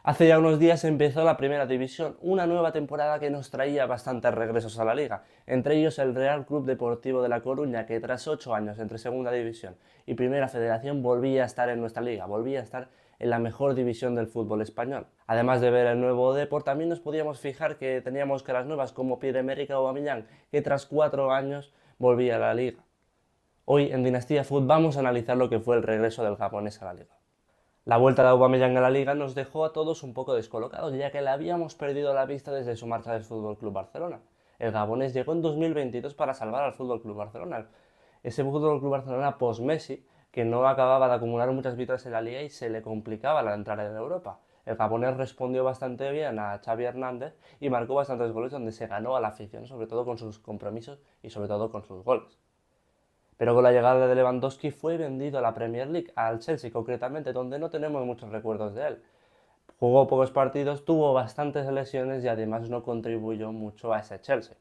Hace ya unos días empezó la Primera División, una nueva temporada que nos traía bastantes regresos a la liga, entre ellos el Real Club Deportivo de La Coruña, que tras 8 años entre Segunda División y Primera Federación volvía a estar en nuestra liga, volvía a estar en la mejor división del fútbol español. Además de ver el nuevo Depor, también nos podíamos fijar que teníamos caras nuevas como Pierre-Emerick Aubameyang, que tras 4 años volvía a la liga. Hoy en Dinastía Food vamos a analizar lo que fue el regreso del japonés a la liga. La vuelta de Aubameyang a la Liga nos dejó a todos un poco descolocados, ya que le habíamos perdido la vista desde su marcha del FC Barcelona. El gabonés llegó en 2022 para salvar al FC Barcelona. Ese FC Barcelona post-Messi, que no acababa de acumular muchas victorias en la Liga y se le complicaba la entrada en Europa. El gabonés respondió bastante bien a Xavi Hernández y marcó bastantes goles donde se ganó a la afición, sobre todo con sus compromisos y sobre todo con sus goles. Pero con la llegada de Lewandowski fue vendido a la Premier League, al Chelsea concretamente, donde no tenemos muchos recuerdos de él. Jugó pocos partidos, tuvo bastantes lesiones y además no contribuyó mucho a ese Chelsea.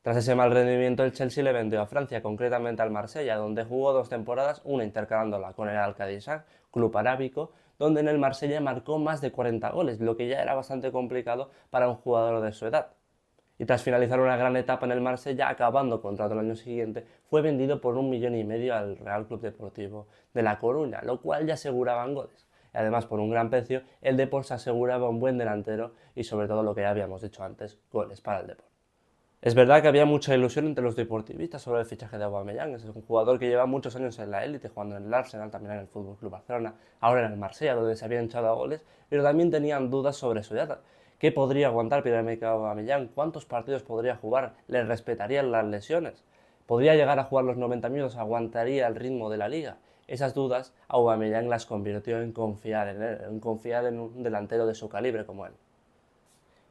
Tras ese mal rendimiento, el Chelsea le vendió a Francia, concretamente al Marsella, donde jugó 2 temporadas, una intercalándola con el Al-Qadisiyah, club arábico, donde en el Marsella marcó más de 40 goles, lo que ya era bastante complicado para un jugador de su edad. Y tras finalizar una gran etapa en el Marsella, acabando contrato el año siguiente, fue vendido por 1,5 millones al Real Club Deportivo de La Coruña, lo cual ya aseguraban goles. Y además, por un gran precio, el Depor se aseguraba un buen delantero y sobre todo lo que ya habíamos dicho antes, goles para el Depor. Es verdad que había mucha ilusión entre los deportivistas sobre el fichaje de Aubameyang. Es un jugador que lleva muchos años en la élite, jugando en el Arsenal, también en el FC Barcelona, ahora en el Marsella, donde se habían echado a goles, pero también tenían dudas sobre su edad. ¿Qué podría aguantar Pierre-Emerick Aubameyang? ¿Cuántos partidos podría jugar? ¿Le respetarían las lesiones? ¿Podría llegar a jugar los 90 minutos? ¿Aguantaría el ritmo de la liga? Esas dudas Aubameyang las convirtió en confiar en él, en confiar en un delantero de su calibre como él.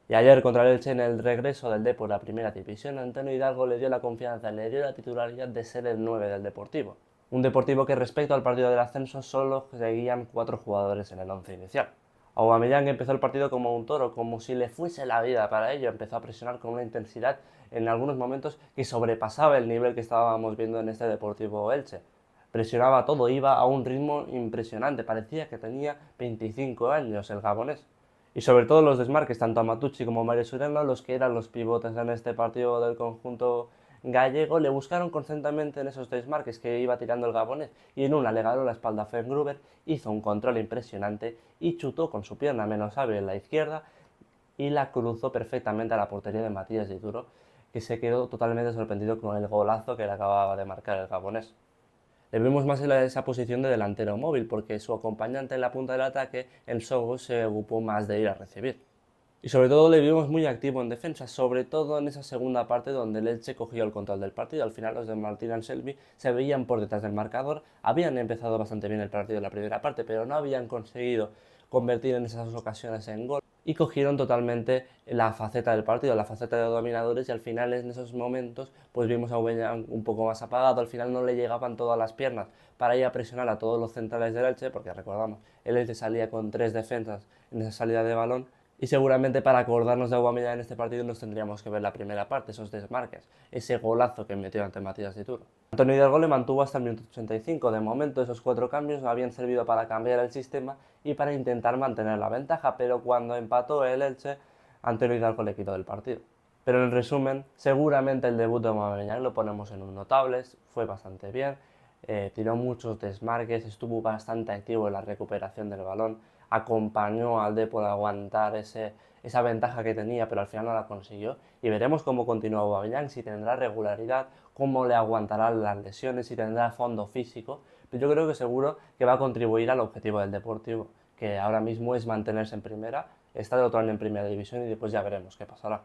Y ayer contra el Elche en el regreso del Depor a la Primera División, Antonio Hidalgo le dio la confianza, le dio la titularidad de ser el 9 del Deportivo. Un Deportivo que respecto al partido del ascenso solo seguían 4 jugadores en el 11 inicial. Aubameyang empezó el partido como un toro, como si le fuese la vida para ello. Empezó a presionar con una intensidad en algunos momentos que sobrepasaba el nivel que estábamos viendo en este Deportivo Elche. Presionaba todo, iba a un ritmo impresionante, parecía que tenía 25 años el gabonés. Y sobre todo los desmarques, tanto a Matucci como a Mario Sureno, los que eran los pivotes en este partido del conjunto gallego, le buscaron constantemente en esos desmarques que iba tirando el gabonés y en una le ganó la espalda a Fengruber, hizo un control impresionante y chutó con su pierna menos hábil en la izquierda y la cruzó perfectamente a la portería de Matías Dituro, que se quedó totalmente sorprendido con el golazo que le acababa de marcar el gabonés. Le vemos más en esa posición de delantero móvil, porque su acompañante en la punta del ataque, el Sogo, se ocupó más de ir a recibir. Y sobre todo le vimos muy activo en defensa, sobre todo en esa segunda parte donde el Elche cogió el control del partido. Al final los de Martín Anselmi se veían por detrás del marcador, habían empezado bastante bien el partido en la primera parte, pero no habían conseguido convertir en esas ocasiones en gol y cogieron totalmente la faceta del partido, la faceta de dominadores y al final en esos momentos pues vimos a Aubameyang un poco más apagado, al final no le llegaban todas las piernas para ir a presionar a todos los centrales del Elche, porque recordamos, el Elche salía con 3 defensas en esa salida de balón y seguramente para acordarnos de Aubameyang en este partido nos tendríamos que ver la primera parte, esos desmarques, ese golazo que metió ante Matías Dituro. Antonio Hidalgo le mantuvo hasta el minuto 85, de momento esos 4 cambios habían servido para cambiar el sistema y para intentar mantener la ventaja, pero cuando empató el Elche, Antonio Hidalgo le quitó del partido. Pero en resumen, seguramente el debut de Aubameyang lo ponemos en un notables, fue bastante bien, tiró muchos desmarques, estuvo bastante activo en la recuperación del balón, acompañó al Depor a aguantar esa ventaja que tenía, pero al final no la consiguió. Y veremos cómo continúa Aubameyang, si tendrá regularidad, cómo le aguantarán las lesiones, si tendrá fondo físico. Pero yo creo que seguro que va a contribuir al objetivo del Deportivo, que ahora mismo es mantenerse en primera, estar otro año en primera división y después ya veremos qué pasará.